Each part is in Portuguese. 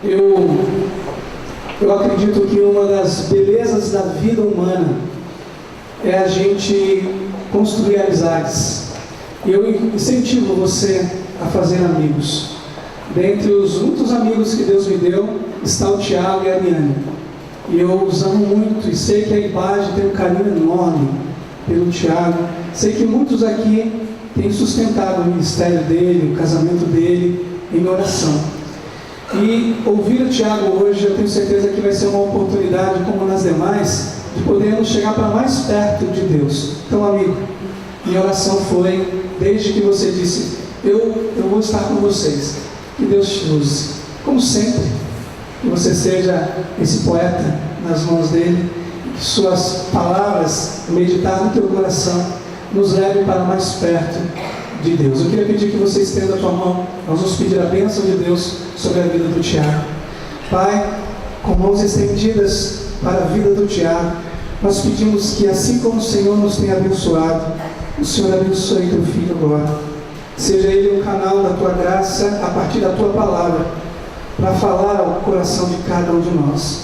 Eu acredito que uma das belezas da vida humana é a gente construir amizades. Eu incentivo você a fazer amigos. Dentre os muitos amigos que Deus me deu, está o Tiago e a Ariane. E eu os amo muito e sei que a Ibage tem um carinho enorme pelo Tiago. Sei que muitos aqui têm sustentado o ministério dele, o casamento dele, em oração. E ouvir o Tiago hoje, eu tenho certeza que vai ser uma oportunidade, como nas demais, de podermos chegar para mais perto de Deus. Então, amigo, minha oração foi, desde que você disse, eu vou estar com vocês, que Deus te use, como sempre, que você seja esse poeta nas mãos dele, e que suas palavras, meditar no teu coração, nos leve para mais perto de Deus. Eu queria pedir que você estenda a tua mão. Nós vamos pedir a bênção de Deus sobre a vida do Tiago. Pai, com mãos estendidas para a vida do Tiago, nós pedimos que, assim como o Senhor nos tem abençoado, o Senhor abençoe teu filho agora. Seja ele um canal da tua graça, a partir da tua palavra, para falar ao coração de cada um de nós.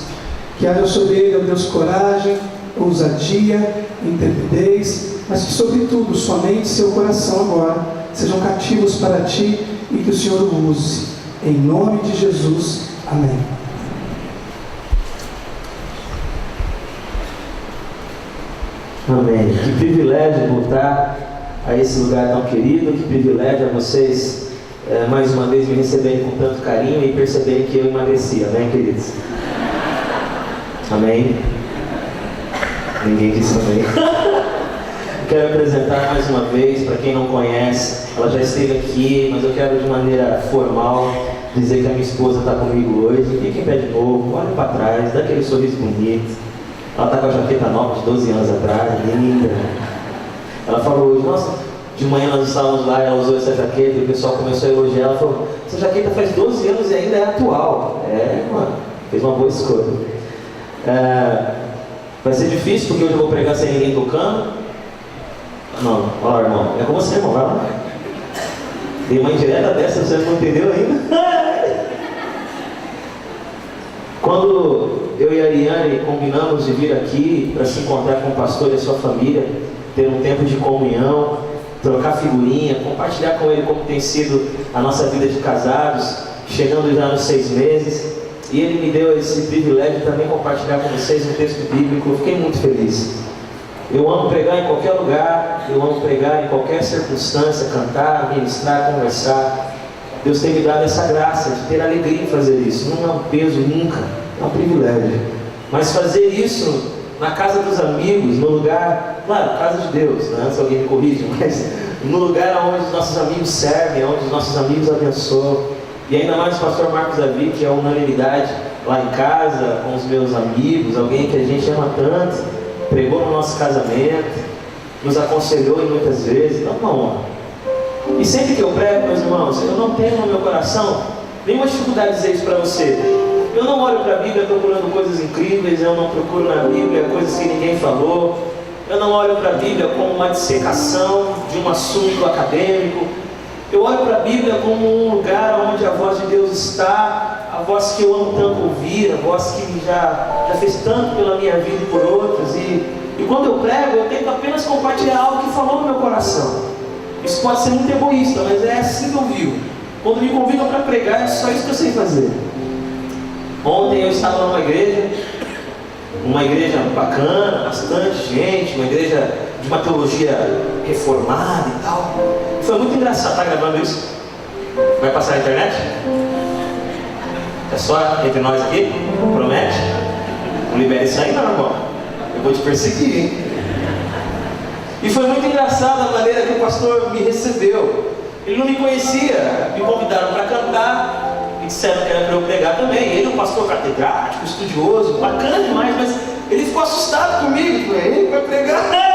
Que haja sobre ele, ó Deus, coragem, ousadia, intrepidez, mas que, sobretudo, somente seu coração agora sejam cativos para ti e que o Senhor o use. Em nome de Jesus. Amém. Amém. Que privilégio voltar a esse lugar tão querido, que privilégio a vocês mais uma vez me receberem com tanto carinho e perceberem que eu emagreci. Amém, queridos? Amém? Ninguém disse amém. Quero apresentar mais uma vez, para quem não conhece, ela já esteve aqui, mas eu quero de maneira formal dizer que a minha esposa está comigo hoje. Fica em pé de novo, olha para trás, dá aquele sorriso bonito. Ela está com a jaqueta nova de 12 anos atrás, linda. Ela falou hoje, nossa, de manhã nós estávamos lá, ela usou essa jaqueta e o pessoal começou a elogiar. Ela falou, essa jaqueta faz 12 anos e ainda é atual. Mano, fez uma boa escolha. Vai ser difícil porque hoje eu vou pregar sem ninguém tocando. Não, olha lá, irmão, é com você, irmão, vai lá. Tem uma indireta dessa, você não entendeu ainda? Quando eu e a Ariane combinamos de vir aqui para se encontrar com o pastor e a sua família, ter um tempo de comunhão, trocar figurinha, compartilhar com ele como tem sido a nossa vida de casados, chegando já nos 6 meses, e ele me deu esse privilégio de também compartilhar com vocês um texto bíblico. Eu fiquei muito feliz. Eu amo pregar em qualquer lugar, eu amo pregar em qualquer circunstância, cantar, ministrar, conversar. Deus tem me dado essa graça de ter alegria em fazer isso. Não é um peso nunca, é um privilégio. Mas fazer isso na casa dos amigos, no lugar, claro, casa de Deus, né? Se alguém me corrige, mas no lugar onde os nossos amigos servem, onde os nossos amigos abençoam. E ainda mais o pastor Marcos Davi, que é unanimidade lá em casa, com os meus amigos, alguém que a gente ama tanto, pregou no nosso casamento, nos aconselhou muitas vezes. Então, uma honra. E sempre que eu prego, meus irmãos, eu não tenho no meu coração nenhuma dificuldade de dizer isso para você. Eu não olho para a Bíblia procurando coisas incríveis, eu não procuro na Bíblia coisas que ninguém falou, eu não olho para a Bíblia como uma dissecação de um assunto acadêmico. Eu olho para a Bíblia como um lugar onde a voz de Deus está, a voz que eu amo tanto ouvir, a voz que já fez tanto pela minha vida e por outros. E quando eu prego, eu tento apenas compartilhar algo que falou no meu coração. Isso pode ser muito egoísta, mas é assim que eu vivo. Quando me convidam para pregar, é só isso que eu sei fazer. Ontem eu estava numa igreja bacana, bastante gente, uma igreja de uma teologia reformada e tal. Foi muito engraçado. Está gravando isso? Vai passar na internet? É só entre nós aqui? Promete? Não libere isso aí não, irmão. Eu vou te perseguir, hein? E foi muito engraçado a maneira que o pastor me recebeu. Ele não me conhecia, me convidaram para cantar e disseram que era para eu pregar também. Ele é um pastor catedrático, estudioso, bacana demais, mas ele ficou assustado comigo. Ele vai pregar.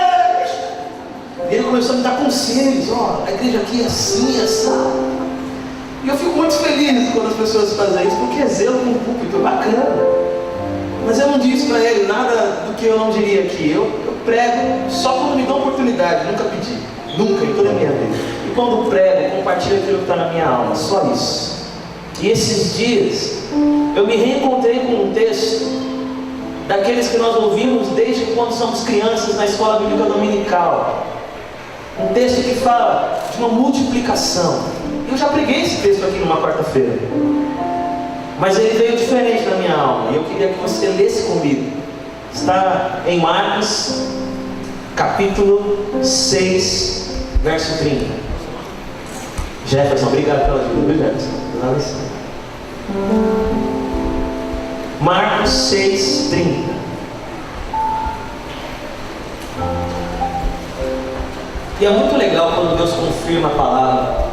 E ele começou a me dar conselhos. Ó, a igreja aqui é assim, essa. E eu fico muito feliz quando as pessoas fazem isso, porque é zelo com o púlpito, é bacana. Mas eu não disse para ele nada do que eu não diria aqui. Eu prego só quando me dão oportunidade, nunca pedi, nunca, em toda a minha vida. E quando prego, compartilho aquilo que está na minha alma, só isso. E esses dias eu me reencontrei com um texto daqueles que nós ouvimos desde quando somos crianças na escola bíblica dominical. Um texto que fala de uma multiplicação. Eu já preguei esse texto aqui numa quarta-feira, mas ele veio diferente na minha alma, e eu queria que você lesse comigo. Está em Marcos, capítulo 6, verso 30. Jefferson, obrigado pela ajuda, viu, Jefferson? Marcos 6, 30. E é muito legal quando Deus confirma a palavra.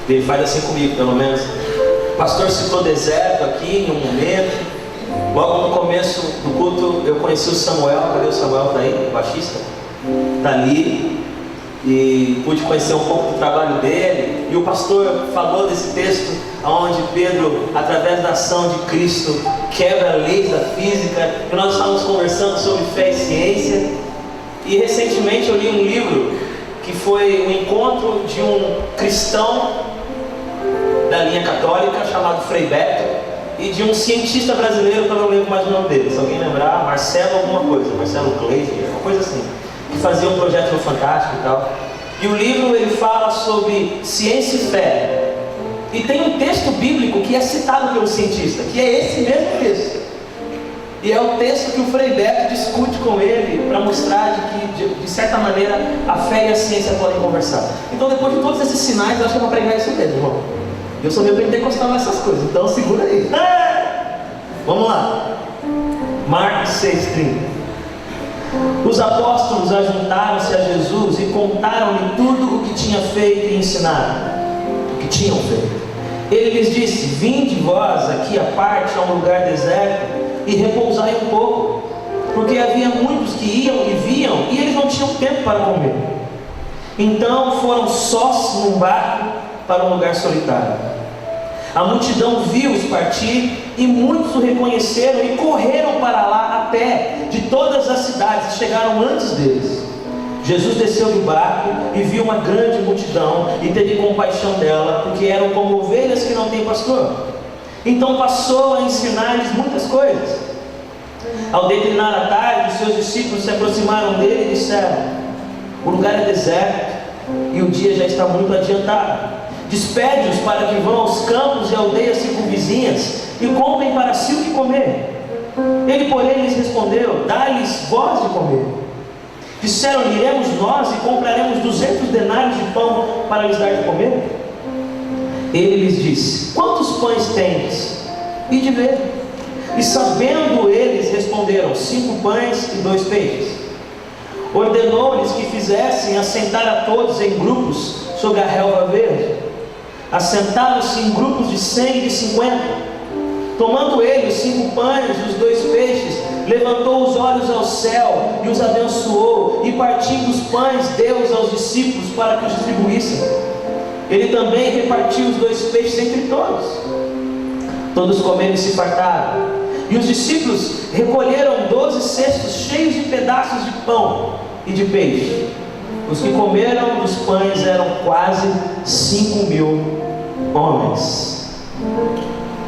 Ele faz assim comigo, pelo menos. O pastor citou deserto aqui em um momento. Logo no começo do culto eu conheci o Samuel. Cadê o Samuel? Está aí, o baixista? Está ali. E pude conhecer um pouco do trabalho dele. E o pastor falou desse texto onde Pedro, através da ação de Cristo, quebra leis da física. E nós estávamos conversando sobre fé e ciência. E recentemente eu li um livro que foi o encontro de um cristão da linha católica chamado Frei Beto e de um cientista brasileiro, que eu não lembro mais o nome dele, se alguém lembrar, Marcelo alguma coisa, Marcelo Gleiser, uma coisa assim, que fazia um projeto no Fantástico e tal. E o livro ele fala sobre ciência e fé, e tem um texto bíblico que é citado pelo cientista, que é esse mesmo texto, e é o texto que o Frei Beto discute com ele para mostrar de certa maneira a fé e a ciência podem conversar. Então, depois de todos esses sinais, eu acho que eu vou pregar isso mesmo, irmão. Eu sou meio pentecostal nessas coisas, então segura aí. Vamos lá. Marcos 6,30. Os apóstolos ajuntaram-se a Jesus e contaram-lhe tudo o que tinha feito e ensinado, o que tinham feito. Ele lhes disse: vinde vós aqui à parte a um lugar deserto e repousai um pouco, porque havia muitos que iam e viam e eles não tinham tempo para comer. Então foram sós num barco para um lugar solitário. A multidão viu-os partir e muitos o reconheceram e correram para lá a pé de todas as cidades e chegaram antes deles. Jesus desceu do barco e viu uma grande multidão e teve compaixão dela, porque eram como ovelhas que não têm pastor. Então passou a ensinar-lhes muitas coisas. Ao declinar a tarde, os seus discípulos se aproximaram dele e disseram: o lugar é deserto e o dia já está muito adiantado. Despede-os para que vão aos campos e aldeias circunvizinhas e comprem para si o que comer. Ele, porém, lhes respondeu: dá-lhes vós de comer. Disseram-lhe: iremos nós e compraremos 200 denários de pão para lhes dar de comer? Ele lhes disse: quantos pães tendes? E de ver. E sabendo eles, responderam: 5 pães e 2 peixes. Ordenou-lhes que fizessem assentar a todos em grupos sobre a relva verde. Assentaram-se em grupos de 100 e de 50. Tomando ele os 5 pães e os 2 peixes, levantou os olhos ao céu e os abençoou, e partindo os pães deu-os aos discípulos para que os distribuíssem. Ele também repartiu os 2 peixes entre todos. Todos comeram e se fartaram. E os discípulos recolheram 12 cestos cheios de pedaços de pão e de peixe. Os que comeram dos pães eram quase 5.000 homens.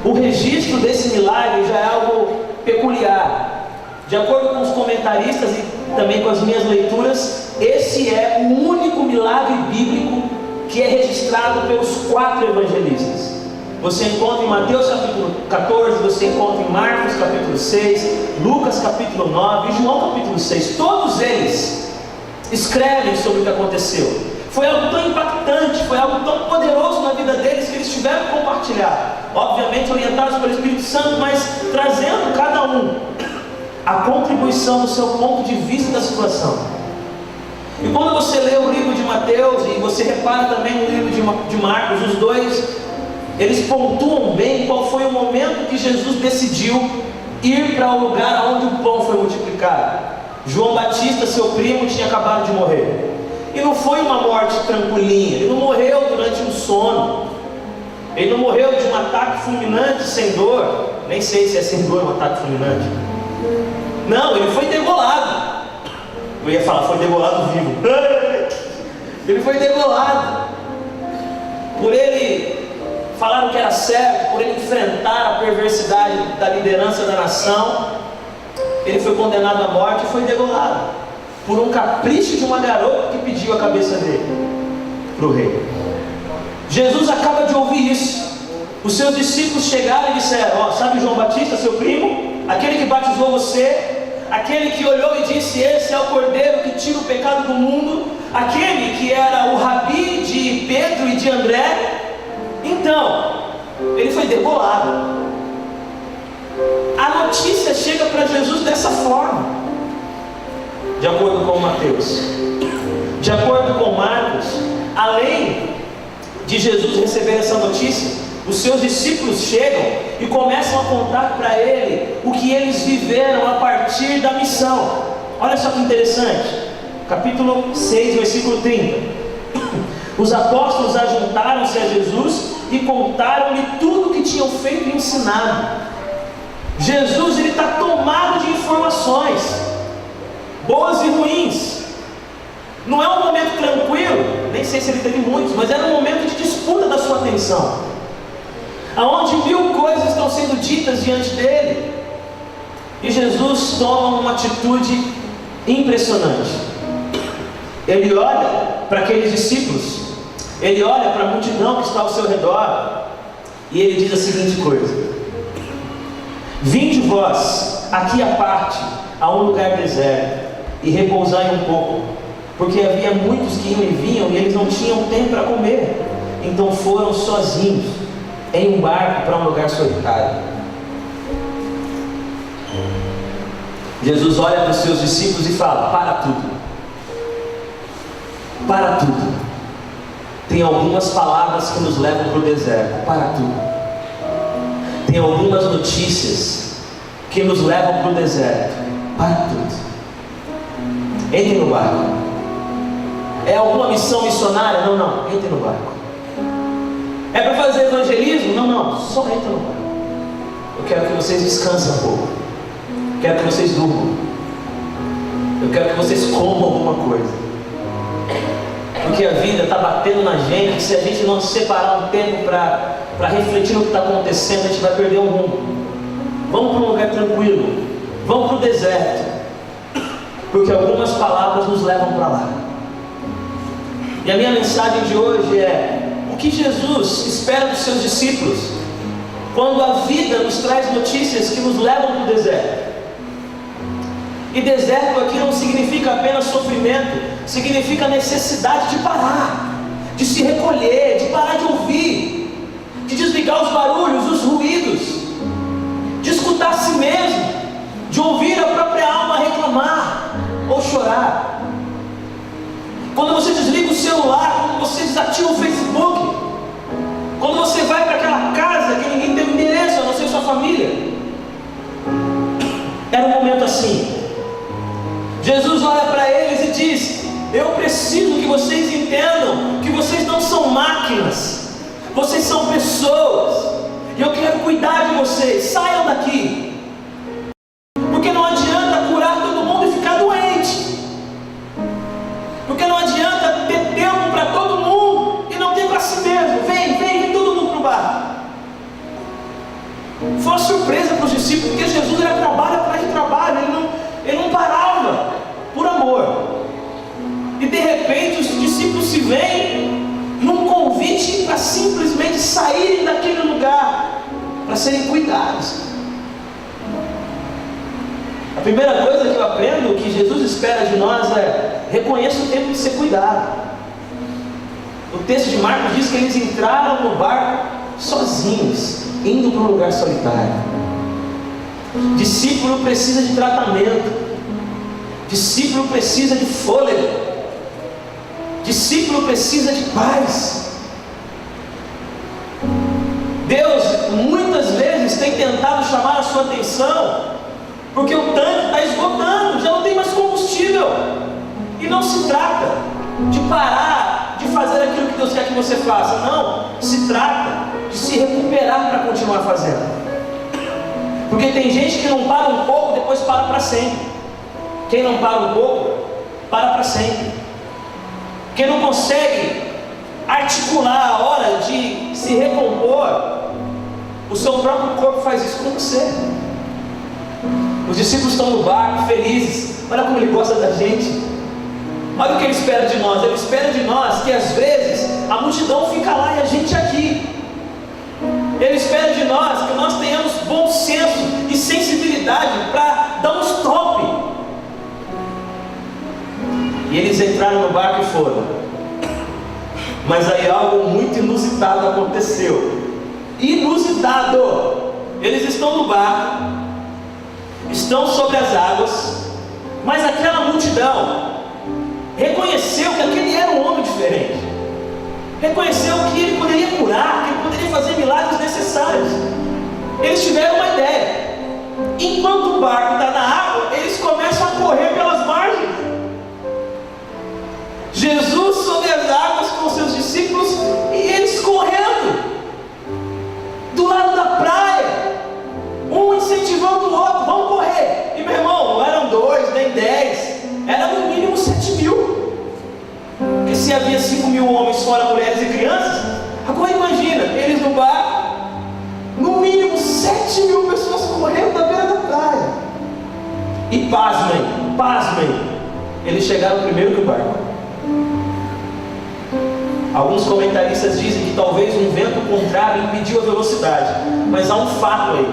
O registro desse milagre já é algo peculiar. De acordo com os comentaristas e também com as minhas leituras, esse é o único milagre bíblico que é registrado pelos 4 evangelistas. Você encontra em Mateus capítulo 14, você encontra em Marcos capítulo 6, Lucas capítulo 9 e João capítulo 6. Todos eles escrevem sobre o que aconteceu. Foi algo tão impactante, foi algo tão poderoso na vida deles que eles tiveram que compartilhar. Obviamente orientados pelo Espírito Santo, mas trazendo cada um a contribuição do seu ponto de vista da situação. E quando você lê o livro de Mateus e você repara também no livro de Marcos, os dois, eles pontuam bem qual foi o momento que Jesus decidiu ir para o lugar onde o pão foi multiplicado. João Batista, seu primo, tinha acabado de morrer. E não foi uma morte tranquilinha, ele não morreu durante um sono, ele não morreu de um ataque fulminante sem dor, nem sei se é sem dor um ataque fulminante. Não, ele foi degolado. Eu ia falar, foi degolado vivo. Ele foi degolado. Por ele falaram que era certo, por ele enfrentar a perversidade da liderança da nação, ele foi condenado à morte e foi degolado, por um capricho de uma garota que pediu a cabeça dele para o rei. Jesus acaba de ouvir isso. Os seus discípulos chegaram e disseram: sabe João Batista, seu primo? Aquele que batizou você, aquele que olhou e disse: esse é o Cordeiro que tira o pecado do mundo, aquele que era o rabi de Pedro e de André. Então, ele foi degolado. A notícia chega para Jesus dessa forma, de acordo com Mateus. De acordo com Marcos, além de Jesus receber essa notícia, os seus discípulos chegam e começam a contar para ele o que eles viveram a partir da missão. Olha só que interessante, capítulo 6, versículo 30. Os apóstolos ajuntaram-se a Jesus e contaram-lhe tudo o que tinham feito e ensinado. Jesus está tomado de informações, boas e ruins. Não é um momento tranquilo, nem sei se ele teve muitos, mas era um momento de disputa da sua atenção, aonde 1000 coisas estão sendo ditas diante dele, e Jesus toma uma atitude impressionante. Ele olha para aqueles discípulos, ele olha para a multidão que está ao seu redor, e ele diz a seguinte coisa: vinde vós aqui à parte, a um lugar deserto, e repousai um pouco, porque havia muitos que iam e vinham, e eles não tinham tempo para comer. Então foram sozinhos em um barco para um lugar solitário. Jesus olha para os seus discípulos e fala: para tudo, para tudo. Tem algumas palavras que nos levam para o deserto. Para tudo. Tem algumas notícias que nos levam para o deserto. Para tudo. Entre no barco. É alguma missão missionária? Não, não, entre no barco. É para fazer evangelismo? Não, não, só entra no barco. Eu quero que vocês descansem um pouco. Eu quero que vocês durmam. Eu quero que vocês comam alguma coisa. Porque a vida está batendo na gente. Se a gente não separar um tempo para refletir no que está acontecendo, a gente vai perder o rumo. Vamos para um lugar tranquilo. Vamos para o deserto. Porque algumas palavras nos levam para lá. E a minha mensagem de hoje é: o que Jesus espera dos seus discípulos quando a vida nos traz notícias que nos levam para o deserto? E deserto aqui não significa apenas sofrimento, significa necessidade de parar, de se recolher, de parar de ouvir, de desligar os barulhos, os ruídos, de escutar a si mesmo, de ouvir a própria alma reclamar ou chorar. Quando você desliga o celular, quando você desativa o Facebook, quando você vai para aquela casa que ninguém tem endereço, a não ser sua família. Era um momento assim. Jesus olha para eles e diz: eu preciso que vocês entendam que vocês não são máquinas, vocês são pessoas, e eu quero cuidar de vocês. Saiam daqui, porque não adianta curar todo mundo e ficar doente, porque não adianta ter tempo para todo mundo e não ter para si mesmo. Vem todo mundo para o bar. Foi uma surpresa para os discípulos, porque Jesus era trabalho atrás de trabalho, ele não parava, por amor. E de repente os discípulos se veem num convite para simplesmente saírem daquele lugar, para serem cuidados. A primeira coisa que eu aprendo, que Jesus espera de nós, é: reconheça o tempo de ser cuidado. O texto de Marcos diz que eles entraram no barco sozinhos, indo para um lugar solitário. Discípulo precisa de tratamento. Discípulo precisa de fôlego. Discípulo precisa de paz. Deus muitas vezes tem tentado chamar a sua atenção, porque o tanque está esgotando, já não tem mais combustível. E não se trata de parar de fazer aquilo que Deus quer que você faça. Não, se trata de se recuperar para continuar fazendo. Porque tem gente que não para um pouco, depois para para sempre. Quem não para um pouco, para sempre. Quem não consegue articular, a hora de se recompor, o seu próprio corpo faz isso com você. Os discípulos estão no barco, felizes. Olha como ele gosta da gente. Olha o que ele espera de nós. Ele espera de nós que às vezes a multidão fica lá e a gente aqui. Ele espera de nós que nós tenhamos bom senso e sensibilidade para dar um stop. E eles entraram no barco e foram. Mas aí algo muito inusitado aconteceu. Inusitado! Eles estão no barco, estão sobre as águas, mas aquela multidão reconheceu que aquele era um homem diferente. Reconheceu que ele poderia curar, que ele poderia fazer milagres necessários. Eles tiveram uma ideia. Enquanto o barco está na água, eles começam a correr pelas margens. Jesus sobre as águas com seus discípulos e eles correndo do lado da praia, um incentivando o outro, vamos correr. E meu irmão, não eram 2 nem 10, era no mínimo 7.000. Porque se havia 5.000 homens fora mulheres e crianças, agora imagina, eles no barco, no mínimo 7.000 pessoas correndo da beira da praia. E pasmem, eles chegaram primeiro que o barco. Alguns comentaristas dizem que talvez um vento contrário impediu a velocidade, mas há um fato aí.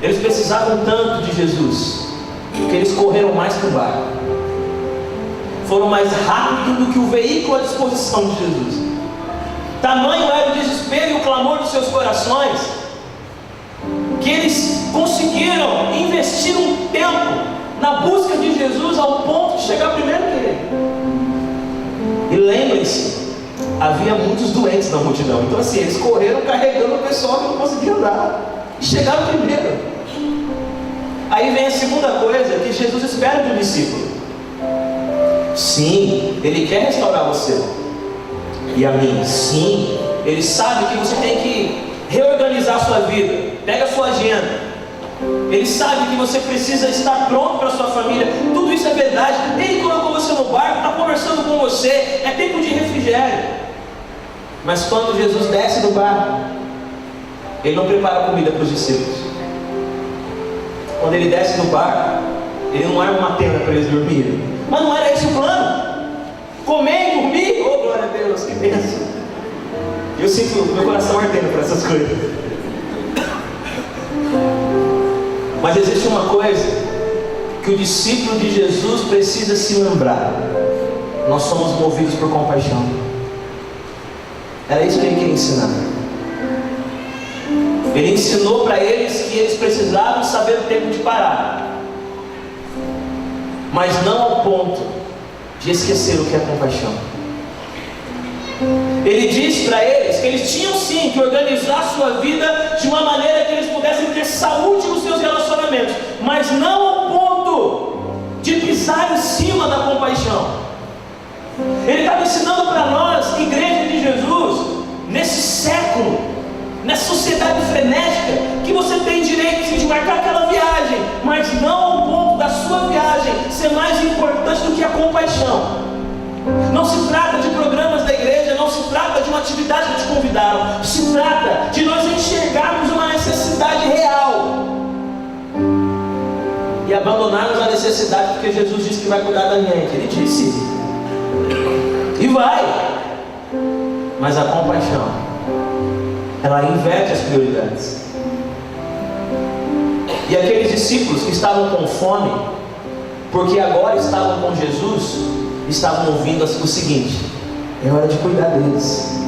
Eles precisavam tanto de Jesus que eles correram mais que o barco. Foram mais rápidos do que o veículo à disposição de Jesus. Tamanho era o desespero e o clamor dos seus corações, que eles conseguiram investir um tempo na busca de Jesus ao ponto de chegar primeiro que ele. E lembrem-se, havia muitos doentes na multidão. Então assim, eles correram carregando o pessoal que não conseguia andar e chegaram primeiro. Aí vem a segunda coisa que Jesus espera de um discípulo. Sim, Ele quer restaurar você e a mim. Sim, Ele sabe que você tem que reorganizar a sua vida. Pega a sua agenda. Ele sabe que você precisa estar pronto para a sua família. Tudo isso é verdade. Ele colocou você no barco, está conversando com você. É tempo de refrigério. Mas quando Jesus desce do barco, Ele não prepara comida para os discípulos. Quando Ele desce do barco, Ele não arma uma tenda para eles dormirem. Mas não era esse o plano. Comer e dormir. Oh, glória a Deus, que bênção. Eu sinto meu coração ardendo para essas coisas. Mas existe uma coisa que o discípulo de Jesus precisa se lembrar. Nós somos movidos por compaixão. Era isso que Ele queria ensinar. Ele ensinou para eles que eles precisavam saber o tempo de parar, mas não ao ponto de esquecer o que é compaixão. Ele disse para eles que eles tinham sim que organizar a sua vida de uma maneira que eles pudessem ter saúde nos seus relacionamentos, mas não ao ponto de pisar em cima da compaixão. Ele estava ensinando para nós, igreja de Jesus, nesse século, nessa sociedade frenética, que você tem direito sim, de marcar aquela viagem, mas não ao ponto da sua viagem ser mais importante do que a compaixão. Não se trata de programas da igreja, não se trata de uma atividade que te convidaram, se trata de nós enxergarmos uma necessidade real e abandonarmos a necessidade, porque Jesus disse que vai cuidar da gente. Ele disse, e vai, mas a compaixão, ela inverte as prioridades. E aqueles discípulos que estavam com fome, porque agora estavam com Jesus, estavam ouvindo o seguinte: é hora de cuidar deles.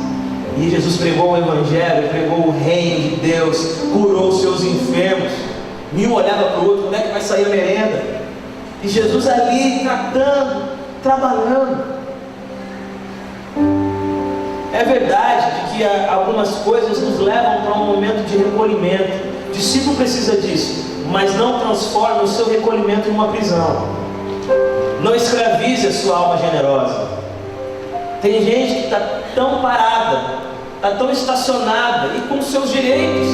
E Jesus pregou o Evangelho, pregou o reino de Deus, curou os seus enfermos. E um olhava para o outro, como é que vai sair a merenda? E Jesus ali tratando, trabalhando. É verdade que algumas coisas nos levam para um momento de recolhimento. O discípulo precisa disso, mas não transforme o seu recolhimento em uma prisão. Não escravize a sua alma generosa. Tem gente que está tão parada, está tão estacionada e com seus direitos.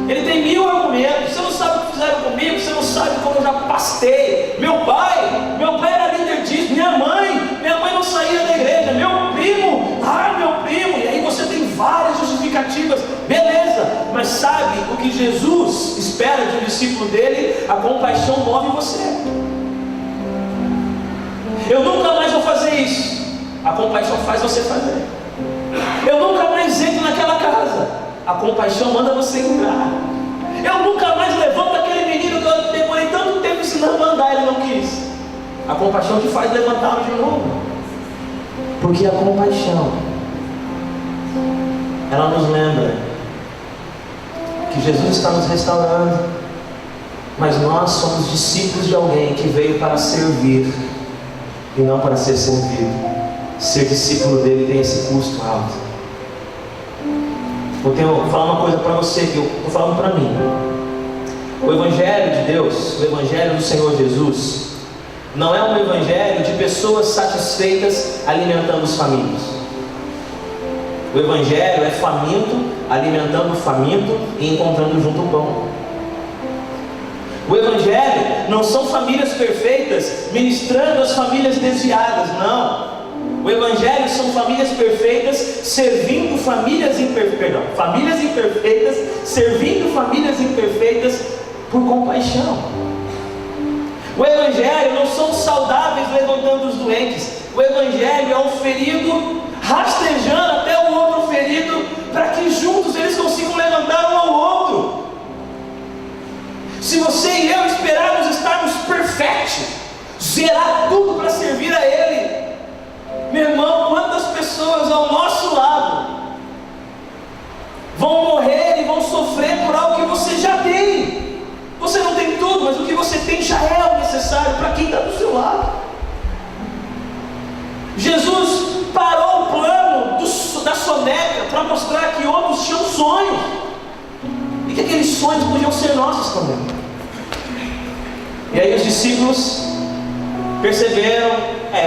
Ele tem 1000 argumentos. Você não sabe o que fizeram comigo, você não sabe como eu já pastei. Meu pai era líder disso. Minha mãe não saía da igreja. Meu primo sabe o que Jesus espera de um discípulo dele, a compaixão move você. Eu nunca mais vou fazer isso. A compaixão faz você fazer. Eu nunca mais entro naquela casa. A compaixão manda você entrar. Eu nunca mais levanto aquele menino que eu demorei tanto tempo ensinando a andar, ele não quis. A compaixão te faz levantá-lo de novo. Porque a compaixão, ela nos lembra que Jesus está nos restaurando, mas nós somos discípulos de alguém que veio para servir e não para ser servido. Ser discípulo dele tem esse custo alto. Vou falar uma coisa para você que eu estou falando para mim. O Evangelho de Deus, o Evangelho do Senhor Jesus, não é um evangelho de pessoas satisfeitas alimentando os famintos. O Evangelho é faminto alimentando o faminto e encontrando junto o pão. O Evangelho não são famílias perfeitas ministrando as famílias desviadas, não. O Evangelho são famílias perfeitas servindo famílias imperfeitas, famílias imperfeitas servindo famílias imperfeitas por compaixão. O Evangelho não são saudáveis levantando os doentes. O Evangelho é um ferido rastejando até o outro ferido, para que juntos eles consigam levantar um ao outro. Se você e eu esperarmos estarmos perfeitos, zerar tudo para servir a Ele, meu irmão, quantas pessoas ao nosso lado vão morrer e vão sofrer por algo que você já tem? Você não tem tudo, mas o que você tem já é o necessário para quem está do seu lado. Jesus parou o plano da soneca para mostrar que outros tinham sonhos, e que aqueles sonhos podiam ser nossos também. E aí os discípulos perceberam,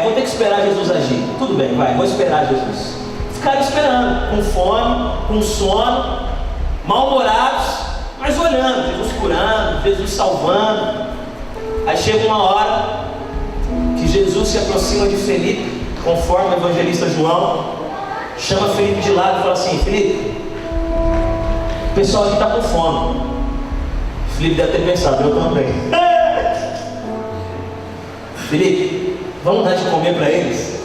vou ter que esperar Jesus agir. Tudo bem, vou esperar Jesus. Ficaram esperando, com fome, com sono, mal-humorados, mas olhando, Jesus curando, Jesus salvando. Aí chega uma hora que Jesus se aproxima de Felipe, conforme o evangelista João, chama Felipe de lado e fala assim: Felipe, o pessoal aqui está com fome. Felipe deve ter pensado, eu também. Felipe, vamos dar de comer para eles?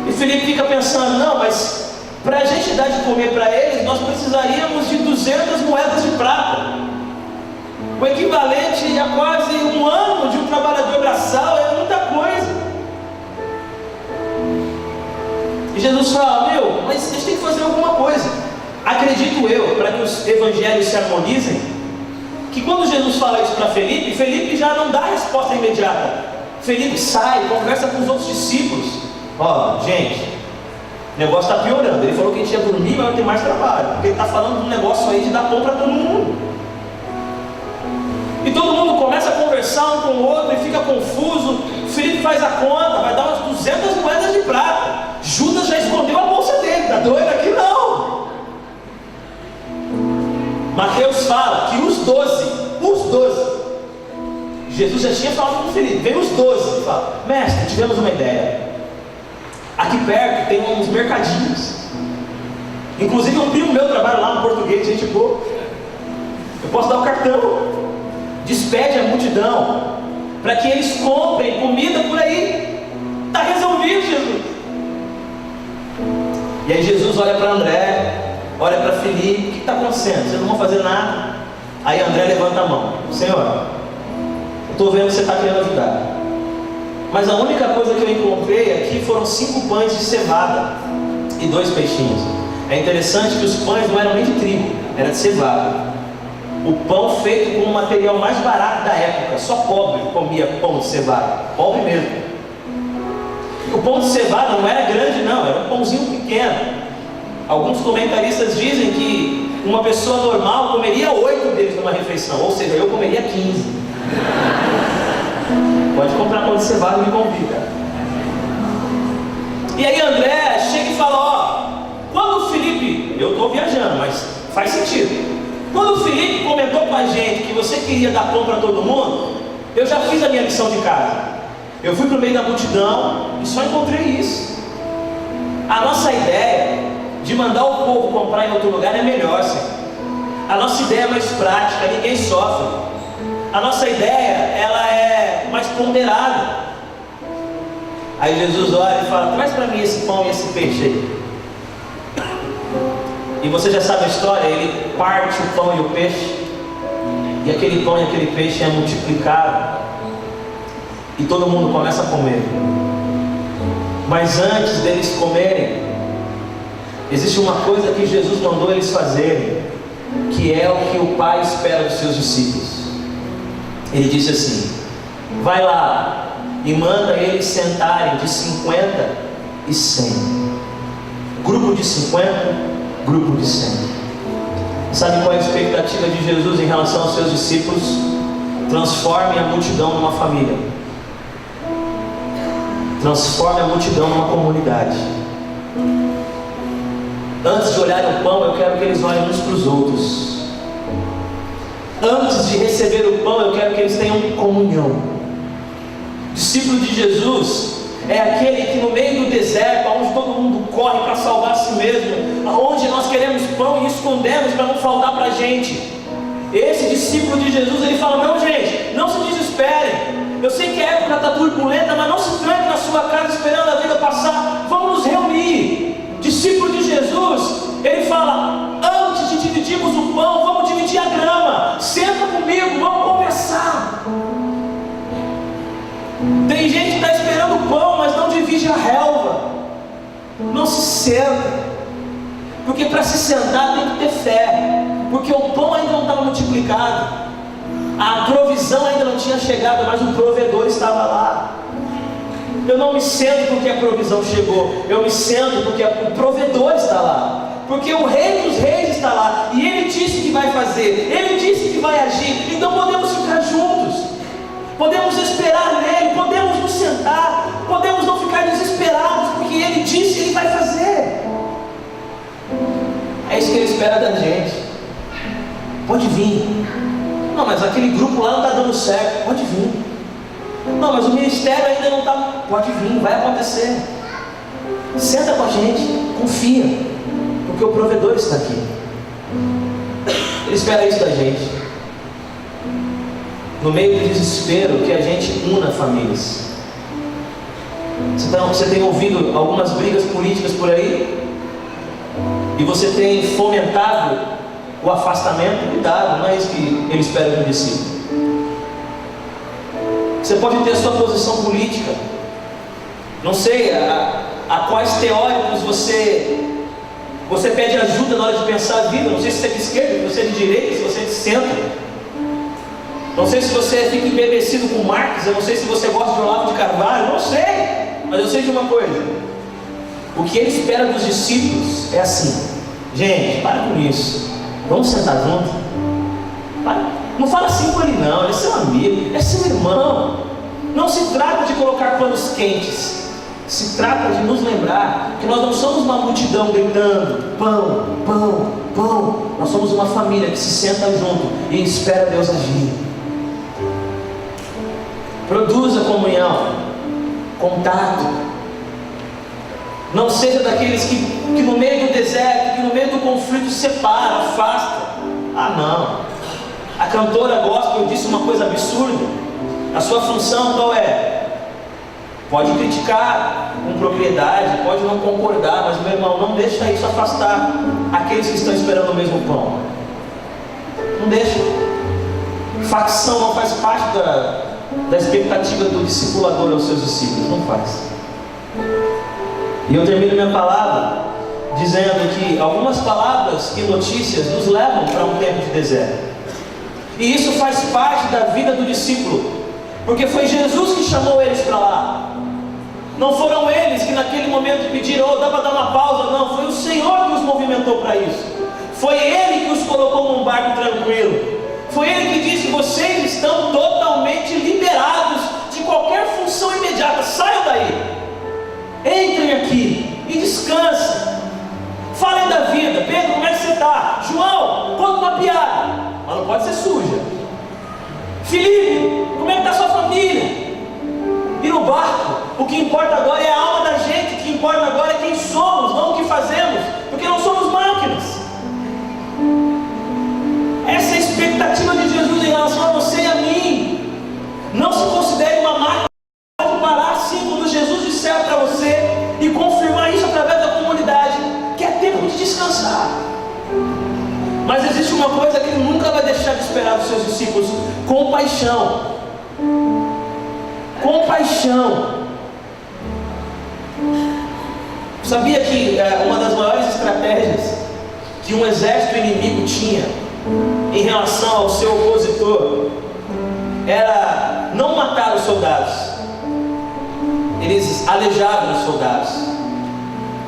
E Felipe fica pensando: não, mas para a gente dar de comer para eles, nós precisaríamos de 200 moedas de prata, o equivalente a quase um ano de um trabalhador braçal. É muita coisa. E Jesus fala: mas a gente tem que fazer alguma coisa. Acredito eu, para que os evangelhos se harmonizem, que quando Jesus fala isso para Felipe, Felipe já não dá a resposta imediata. Felipe sai, conversa com os outros discípulos. Gente, o negócio está piorando. Ele falou que a gente ia dormir, mas vai ter mais trabalho, porque ele está falando de um negócio aí de dar pão para todo mundo. E todo mundo começa a conversar um com o outro e fica confuso. Felipe faz a conta, vai dar umas 200 moedas de prata. Judas já escondeu a bolsa dele, tá doido aqui não. Mateus fala que os 12, Jesus já tinha falado com Felipe, vem os 12 e fala: mestre, tivemos uma ideia. Aqui perto tem uns mercadinhos. Inclusive um primo meu trabalha lá no português, gente boa. Eu posso dar o cartão. Despede a multidão para que eles comprem comida por aí. Está resolvido, Jesus. E aí Jesus olha para André, olha para Felipe: o que está acontecendo? Vocês não vão fazer nada? Aí André levanta a mão: Senhor, eu estou vendo que você está querendo ajudar, mas a única coisa que eu encontrei aqui foram 5 pães de cevada e 2 peixinhos. É interessante que os pães não eram nem de trigo, era de cevada. O pão feito com o material mais barato da época. Só pobre comia pão de cevada, pobre mesmo. O pão de cevada não era grande não, era um pãozinho pequeno. Alguns comentaristas dizem que uma pessoa normal comeria 8 deles numa refeição, ou seja, eu comeria 15. Pode comprar pão de cevada e me convida. E aí André chega e fala: quando o Felipe, eu estou viajando, mas faz sentido, quando o Felipe comentou com a gente que você queria dar pão para todo mundo, eu já fiz a minha lição de casa. Eu fui para o meio da multidão e só encontrei isso. A nossa ideia de mandar o povo comprar em outro lugar é melhor, Senhor. A nossa ideia é mais prática, ninguém sofre. A nossa ideia, ela é mais ponderada. Aí Jesus olha e fala: traz para mim esse pão e esse peixe aí. E você já sabe a história, ele parte o pão e o peixe, e aquele pão e aquele peixe é multiplicado, e todo mundo começa a comer. Mas antes deles comerem, existe uma coisa que Jesus mandou eles fazerem, que é o que o Pai espera dos seus discípulos. Ele disse assim: vai lá e manda eles sentarem de 50 e 100. Grupo de 50, grupo de 100. Sabe qual é a expectativa de Jesus em relação aos seus discípulos? Transforme a multidão numa família. Transforme a multidão numa comunidade. Antes de olharem o pão, eu quero que eles olhem uns para os outros. Antes de receber o pão, eu quero que eles tenham comunhão. Discípulo de Jesus é aquele que no meio do deserto, onde todo mundo corre para salvar a si mesmo, aonde nós queremos pão e escondemos para não faltar para a gente. Esse discípulo de Jesus, ele fala: não, gente, não se desesperem. Eu sei que a época está turbulenta, mas não se tranque na sua casa esperando a vida passar. Vamos nos reunir. Discípulo de Jesus, ele fala: antes de dividirmos o pão, vamos dividir a grama. Senta comigo, vamos conversar. Tem gente que está esperando o pão, mas não divide a relva. Não se senta. Porque para se sentar tem que ter fé. Porque o pão ainda não estava multiplicado. A provisão ainda não tinha chegado, mas o provedor estava lá. Eu não me sento porque a provisão chegou. Eu me sento porque o provedor está lá. Porque o Rei dos Reis está lá. E Ele disse que vai fazer. Ele disse que vai agir. Então podemos ficar juntos. Podemos esperar nele. Podemos nos sentar. Podemos não ficar desesperados. Porque Ele disse que Ele vai fazer. É isso que Ele espera da gente. Pode vir. Não, mas aquele grupo lá não está dando certo. Pode vir. Não, mas o ministério ainda não está. Pode vir, vai acontecer. Senta com a gente, confia, porque o provedor está aqui. Ele espera isso da gente. No meio do desespero, que a gente una famílias. Você tem ouvido algumas brigas políticas por aí? E você tem fomentado o afastamento? Cuidado, não é isso que ele espera de um discípulo. Você pode ter a sua posição política. Não sei a quais teóricos você pede ajuda na hora de pensar a vida. Não sei se você é de esquerda, se você é de direita, se você é de centro. Não sei se você fica embebecido com Marx. Eu não sei se você gosta de Olavo de Carvalho. Não sei. Mas eu sei de uma coisa. O que ele espera dos discípulos é assim: gente, para com isso. Vamos sentar junto. Não fala assim com ele não, ele é seu amigo, é seu irmão. Não se trata de colocar panos quentes. Se trata de nos lembrar que nós não somos uma multidão gritando pão, pão, pão. Nós somos uma família que se senta junto e espera Deus agir. Produza comunhão, contato. Não seja daqueles que no meio do deserto, que no meio do conflito separa, afasta. Ah não. A cantora gospel disse uma coisa absurda. A sua função qual é? Pode criticar com propriedade, pode não concordar, mas meu irmão, não deixa isso afastar aqueles que estão esperando o mesmo pão. Não deixa. Facção não faz parte da expectativa do discipulador aos seus discípulos. Não faz. E eu termino minha palavra dizendo que algumas palavras e notícias nos levam para um tempo de deserto. E isso faz parte da vida do discípulo, porque foi Jesus que chamou eles para lá. Não foram eles que naquele momento pediram: oh, dá para dar uma pausa. Não, foi o Senhor que os movimentou para isso. Foi Ele que os colocou num barco tranquilo. Foi Ele que disse: vocês estão totalmente liberados de qualquer função imediata. Saiam daí, entrem aqui e descansem. Falem da vida. Pedro, como é que você está? João, conta uma piada, mas não pode ser suja. Filipe, como é que está sua família? E no barco, o que importa agora é a alma da gente. O que importa agora é quem somos, não o que fazemos. Porque não coisa que Ele nunca vai deixar de esperar dos seus discípulos: compaixão. Compaixão. Sabia que uma das maiores estratégias que um exército inimigo tinha em relação ao seu opositor era não matar os soldados? Eles aleijavam os soldados,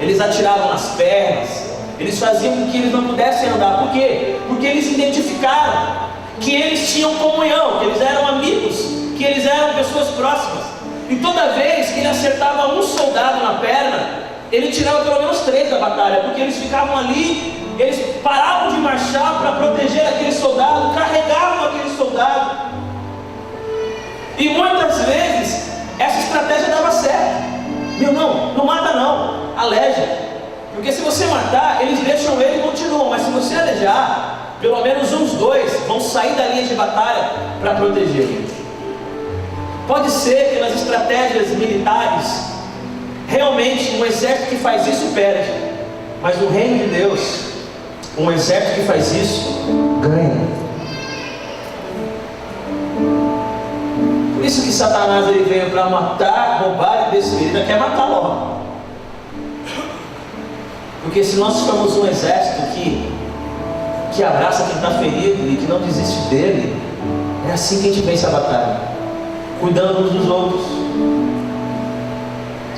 eles atiravam nas pernas, eles faziam com que eles não pudessem andar. Por quê? Porque eles identificaram que eles tinham comunhão, que eles eram amigos, que eles eram pessoas próximas. E toda vez que ele acertava um soldado na perna, ele tirava pelo menos 3 da batalha, porque eles ficavam ali, eles paravam de marchar para proteger aquele soldado, carregavam aquele soldado. E muitas vezes essa estratégia dava certo. Meu, não mata não, aleja. Porque se você matar, eles deixam ele e continuam. Mas se você alejar, pelo menos uns 2 vão sair da linha de batalha para proteger ele. Pode ser que nas estratégias militares, realmente um exército que faz isso perde. Mas no reino de Deus, um exército que faz isso ganha. Por isso que Satanás ele veio para matar, roubar e destruir. Ele quer matar logo. Porque se nós formos um exército que abraça quem está ferido e que não desiste dele, é assim que a gente vence a batalha, cuidando uns dos outros.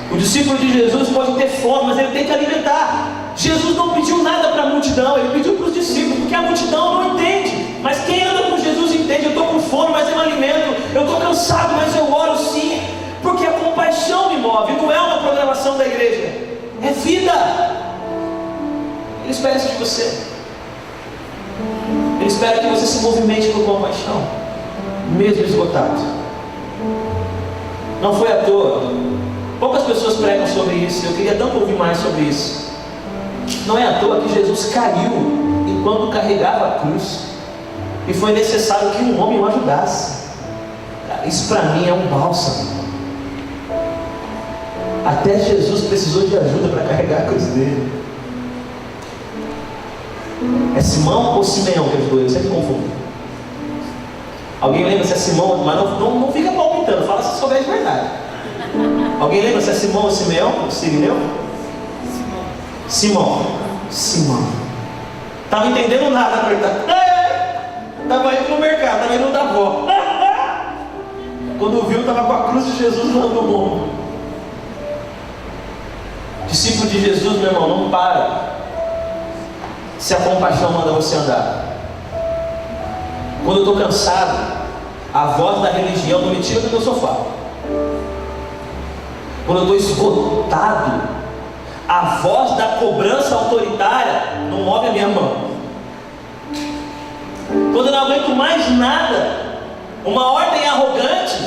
O discípulo de Jesus pode ter fome, mas ele tem que alimentar. Jesus não pediu nada para a multidão, ele pediu para os discípulos, porque a multidão não entende. Mas quem anda com Jesus entende. Eu estou com fome, mas eu me alimento. Eu estou cansado, mas eu oro sim. Porque a compaixão me move. Não é uma programação da igreja, é vida. Ele espera isso de você. Ele espera que você se movimente por compaixão, mesmo esgotado. Não foi à toa. Poucas pessoas pregam sobre isso. Eu queria tanto ouvir mais sobre isso. Não é à toa que Jesus caiu enquanto carregava a cruz, e foi necessário que um homem o ajudasse. Isso para mim é um bálsamo. Até Jesus precisou de ajuda para carregar a cruz dele. É Simão ou Simeão que ajudou ele? Sempre confundo. Alguém lembra se é Simão? Mas não fica palpitando, fala se souber de verdade. Alguém lembra se é Simão ou Simeão? Sirineu? Simão. Estava entendendo nada, estava indo no mercado, estava indo da avó. Quando viu, estava com a cruz de Jesus lá no ombro. Discípulo de Jesus, meu irmão, não para se a compaixão manda você andar. Quando eu estou cansado, a voz da religião não me tira do meu sofá. Quando eu estou esgotado, a voz da cobrança autoritária não move a minha mão. Quando eu não aguento mais nada, uma ordem arrogante,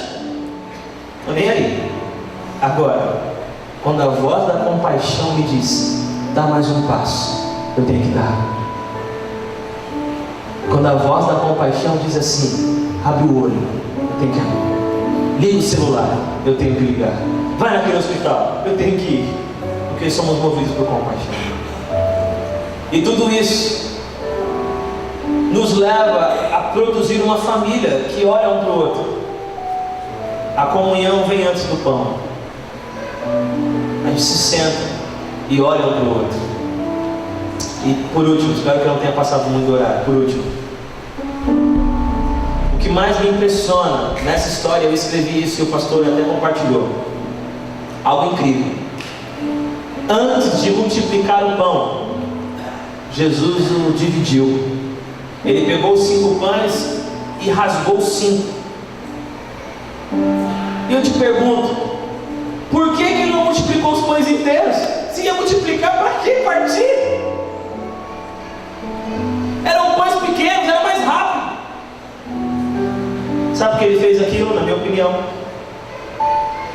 estou nem aí. Agora, quando a voz da compaixão me diz: dá mais um passo, eu tenho que dar. Quando a voz da compaixão diz assim: abre o olho, eu tenho que abrir. Liga o celular, eu tenho que ligar. Vai naquele hospital, eu tenho que ir. Porque somos movidos por compaixão. E tudo isso nos leva a produzir uma família que olha um para o outro. A comunhão vem antes do pão. A gente se senta e olha um para o outro. E por último, espero que eu não tenha passado muito do horário. Por último, o que mais me impressiona nessa história, eu escrevi isso e o pastor até compartilhou. Algo incrível. Antes de multiplicar o pão, Jesus o dividiu. Ele pegou os 5 pães e rasgou os 5. E eu te pergunto, por que ele não multiplicou os pães inteiros? Se ia multiplicar, para que partir? Eram pães pequenos, era mais rápido. Sabe por que ele fez aquilo, na minha opinião?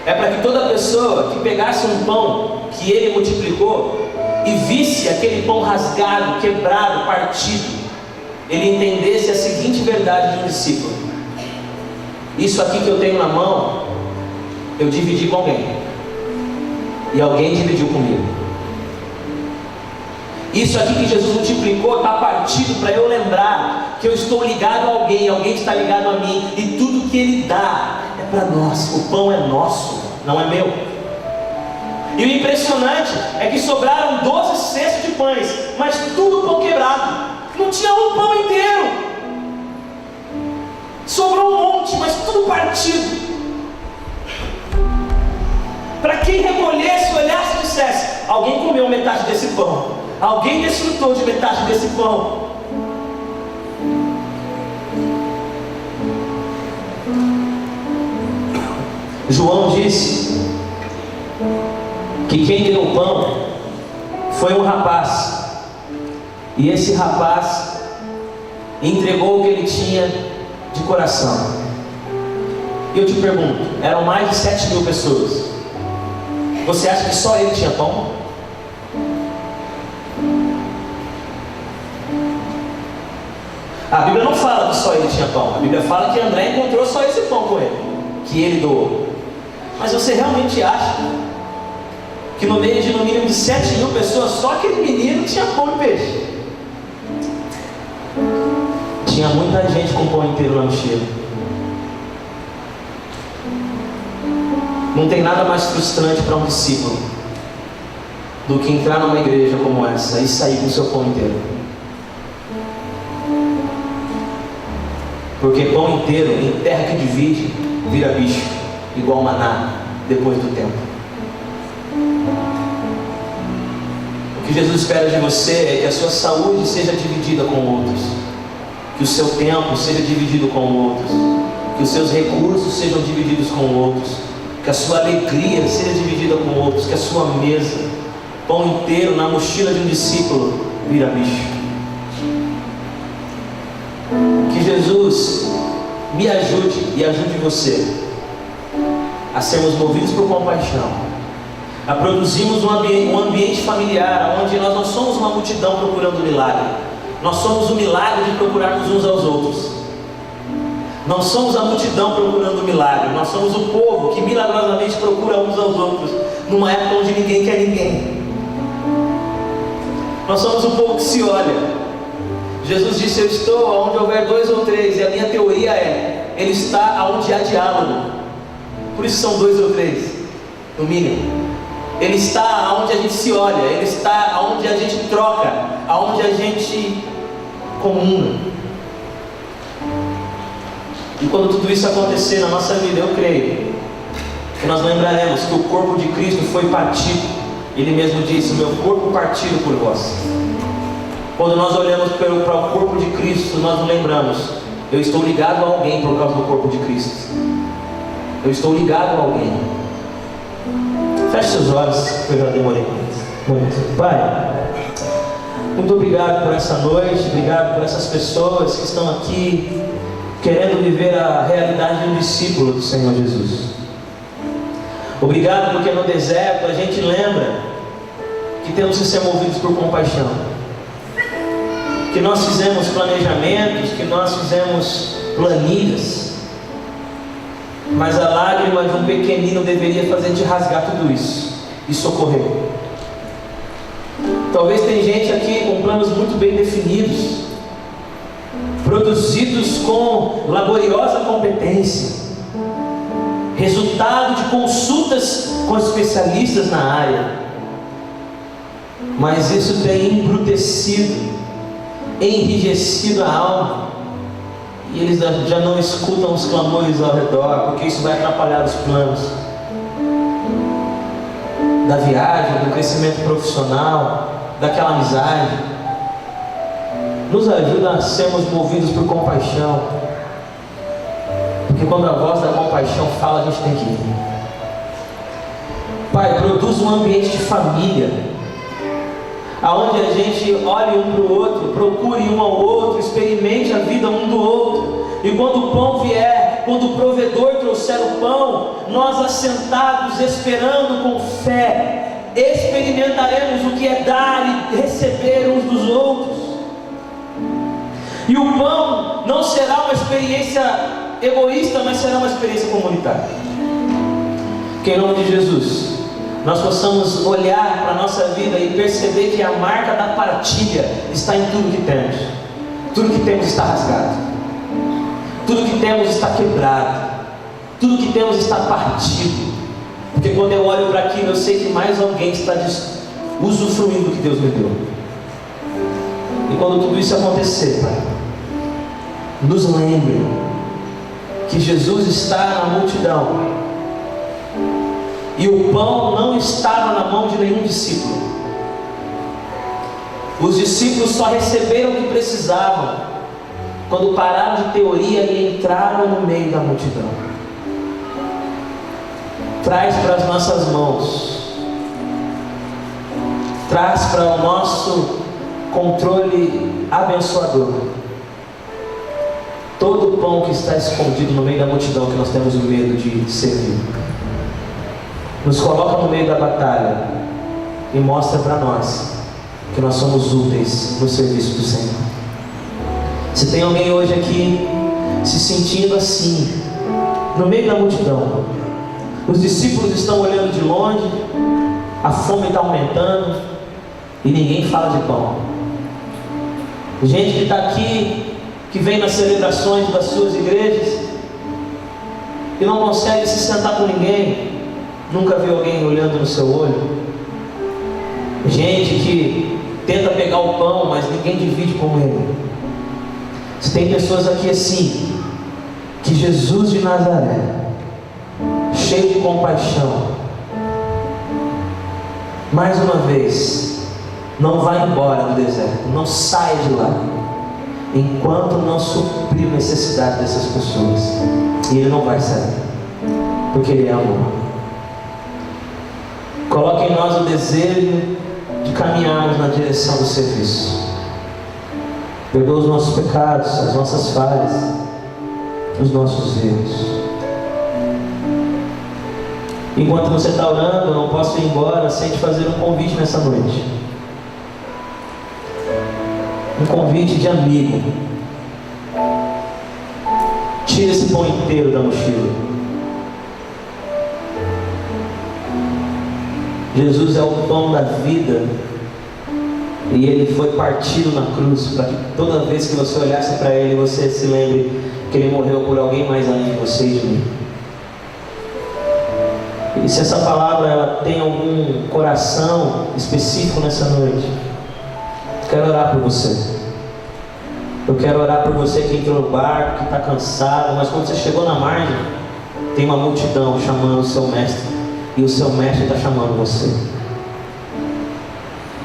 É para que toda pessoa que pegasse um pão que ele multiplicou e visse aquele pão rasgado, quebrado, partido, ele entendesse a seguinte verdade de um discípulo: isso aqui que eu tenho na mão, eu dividi com alguém, e alguém dividiu comigo. Isso aqui que Jesus multiplicou está partido para eu lembrar que eu estou ligado a alguém, alguém está ligado a mim, e tudo que Ele dá é para nós. O pão é nosso, não é meu. E o impressionante é que sobraram 12 cestos de pães, mas tudo pão quebrado. Não tinha um pão inteiro. Sobrou um monte, mas tudo partido. Para quem recolhesse, olhasse e dissesse: alguém comeu metade desse pão, alguém desfrutou de metade desse pão. João disse que quem deu o pão foi um rapaz, e esse rapaz entregou o que ele tinha de coração. E eu te pergunto, eram mais de 7.000 pessoas. Você acha que só ele tinha pão? A Bíblia não fala que só ele tinha pão. A Bíblia fala que André encontrou só esse pão com ele, que ele doou. Mas você realmente acha que no meio de no mínimo de 7.000 pessoas, só aquele menino tinha pão e peixe? Tinha muita gente com pão inteiro na mochila. Não tem nada mais frustrante para um discípulo do que entrar numa igreja como essa e sair com o seu pão inteiro. Porque pão inteiro, em terra que divide, vira bicho, igual maná, depois do tempo. O que Jesus espera de você é que a sua saúde seja dividida com outros, que o seu tempo seja dividido com outros, que os seus recursos sejam divididos com outros, que a sua alegria seja dividida com outros, que a sua mesa, pão inteiro na mochila de um discípulo, vira bicho. Que Jesus me ajude e ajude você a sermos movidos por compaixão, a produzirmos um ambiente familiar onde nós não somos uma multidão procurando milagre, nós somos o milagre de procurarmos uns aos outros. Não somos a multidão procurando milagre, nós somos o povo que milagrosamente procura uns aos outros, numa época onde ninguém quer ninguém. Nós somos o povo que se olha. Jesus disse: eu estou onde houver 2 ou 3, e a minha teoria é: Ele está onde há diálogo. Por isso são 2 ou 3, no mínimo. Ele está onde a gente se olha, Ele está onde a gente troca, onde a gente comunga. E quando tudo isso acontecer na nossa vida, eu creio que nós lembraremos que o corpo de Cristo foi partido. Ele mesmo disse: o meu corpo partido por vós. Quando nós olhamos para o corpo de Cristo, nós nos lembramos: eu estou ligado a alguém por causa do corpo de Cristo. Eu estou ligado a alguém. Feche seus olhos, que eu já demorei muito. Pai, muito obrigado por essa noite, obrigado por essas pessoas que estão aqui querendo viver a realidade de um discípulo do Senhor Jesus. Obrigado porque no deserto a gente lembra que temos que ser movidos por compaixão, que nós fizemos planejamentos, que nós fizemos planilhas, mas a lágrima de um pequenino deveria fazer te rasgar tudo isso e socorrer. Talvez tem gente aqui com planos muito bem definidos, produzidos com laboriosa competência, resultado de consultas com especialistas na área, mas isso tem embrutecido, enrijecido a alma, e eles já não escutam os clamores ao redor, porque isso vai atrapalhar os planos da viagem, do crescimento profissional, daquela amizade. Nos ajuda a sermos movidos por compaixão, porque quando a voz da compaixão fala, a gente tem que ir. Pai, produz um ambiente de família, aonde a gente olhe um para o outro, procure um ao outro, experimente a vida um do outro, e quando o pão vier, quando o provedor trouxer o pão, nós assentados, esperando com fé, experimentaremos o que é dar e receber uns dos outros. E o pão não será uma experiência egoísta, mas será uma experiência comunitária. Que em nome de Jesus, nós possamos olhar para a nossa vida e perceber que a marca da partilha está em tudo que temos. Tudo que temos está rasgado, tudo que temos está quebrado, tudo que temos está partido. Porque quando eu olho para aquilo, eu sei que mais alguém está usufruindo do que Deus me deu. E quando tudo isso acontecer, Pai, nos lembre que Jesus está na multidão e o pão não estava na mão de nenhum discípulo. Os discípulos só receberam o que precisavam quando pararam de teoria e entraram no meio da multidão. Traz para as nossas mãos, traz para o nosso controle abençoador todo o pão que está escondido no meio da multidão que nós temos medo de servir. Nos coloca no meio da batalha e mostra para nós que nós somos úteis no serviço do Senhor. Se tem alguém hoje aqui se sentindo assim, no meio da multidão, os discípulos estão olhando de longe, a fome está aumentando e ninguém fala de pão. Gente que está aqui, que vem nas celebrações das suas igrejas e não consegue se sentar com ninguém, nunca viu alguém olhando no seu olho. Gente que tenta pegar o pão, mas ninguém divide com ele. Se tem pessoas aqui assim, que Jesus de Nazaré, cheio de compaixão, mais uma vez, não vai embora do deserto, não sai de lá, enquanto não suprir a necessidade dessas pessoas. E Ele não vai sair, porque Ele é amor. Coloque em nós o desejo de caminharmos na direção do serviço. Perdoa os nossos pecados, as nossas falhas, os nossos erros. Enquanto você está orando, eu não posso ir embora sem te fazer um convite nessa noite. Um convite de amigo. Tira esse pão inteiro da mochila. Jesus é o pão da vida e Ele foi partido na cruz para que toda vez que você olhasse para Ele, você se lembre que Ele morreu por alguém mais além de você e de mim. E se essa palavra ela tem algum coração específico nessa noite, eu quero orar por você. Eu quero orar por você que entrou no barco, que está cansado, mas quando você chegou na margem, tem uma multidão chamando o seu mestre. E o seu mestre está chamando você.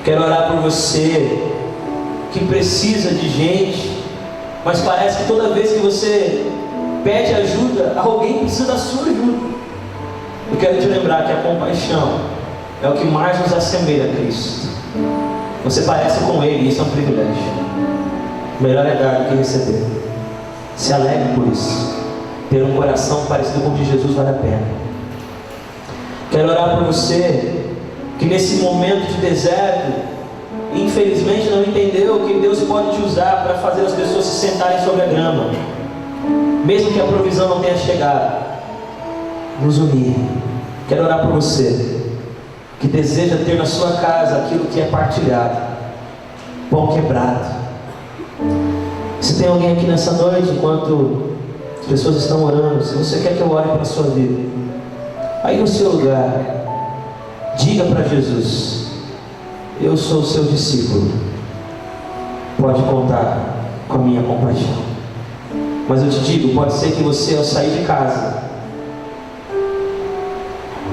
Quero orar por você que precisa de gente, mas parece que toda vez que você pede ajuda, alguém precisa da sua ajuda. Eu quero te lembrar que a compaixão é o que mais nos assemelha a Cristo. Você parece com Ele, e isso é um privilégio. Melhor é dar do que receber. Se alegre por isso. Ter um coração parecido com o de Jesus vale a pena. Quero orar por você que nesse momento de deserto, infelizmente não entendeu que Deus pode te usar para fazer as pessoas se sentarem sobre a grama, mesmo que a provisão não tenha chegado. Nos unir. Quero orar por você que deseja ter na sua casa aquilo que é partilhado, pão quebrado. Se tem alguém aqui nessa noite, enquanto as pessoas estão orando, se você quer que eu ore para a sua vida, aí no seu lugar, diga para Jesus: eu sou o seu discípulo, pode contar com a minha compaixão. Mas eu te digo, pode ser que você, ao sair de casa,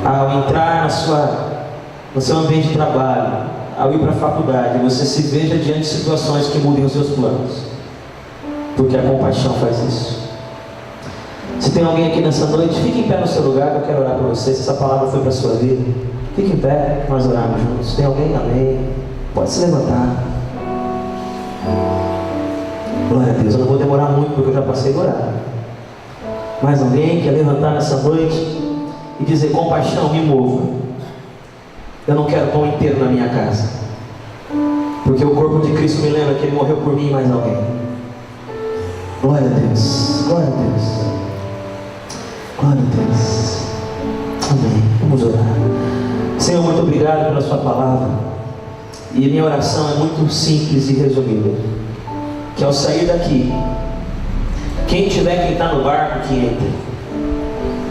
ao entrar no seu ambiente de trabalho, ao ir para a faculdade, você se veja diante de situações que mudem os seus planos, porque a compaixão faz isso. Se tem alguém aqui nessa noite, fique em pé no seu lugar, que eu quero orar por você. Se essa palavra foi para a sua vida, fique em pé, nós oramos juntos. Tem alguém? Amém. Pode se levantar. Glória a Deus. Eu não vou demorar muito, porque eu já passei a orar. Mais alguém quer levantar nessa noite e dizer: compaixão, me mova. Eu não quero pão inteiro na minha casa, porque o corpo de Cristo me lembra que Ele morreu por mim e mais alguém. Glória a Deus. Glória a Deus. Glória a Deus. Amém. Vamos orar. Senhor, obrigado pela sua palavra. E a minha oração é muito simples e resumida. Que ao sair daqui, quem está no barco, que entre.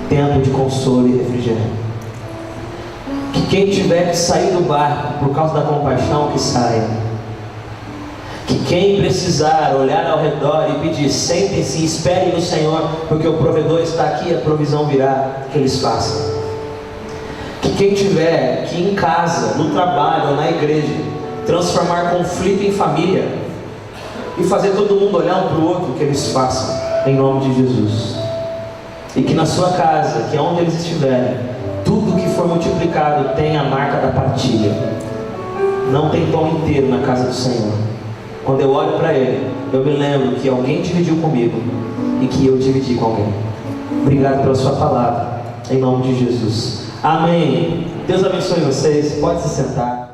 Tempo de consolo e refrigério. Que quem tiver que sair do barco por causa da compaixão, que saia. Que quem precisar olhar ao redor e pedir, sentem-se e esperem no Senhor, porque o provedor está aqui, a provisão virá, que eles façam. Que quem tiver que em casa, no trabalho ou na igreja, transformar conflito em família e fazer todo mundo olhar um para o outro, que eles façam, em nome de Jesus. E que na sua casa, que é onde eles estiverem, tudo que for multiplicado tenha a marca da partilha. Não tem pão inteiro na casa do Senhor. Quando eu olho para Ele, eu me lembro que alguém dividiu comigo e que eu dividi com alguém. Obrigado pela sua palavra, em nome de Jesus. Amém. Deus abençoe vocês. Pode se sentar.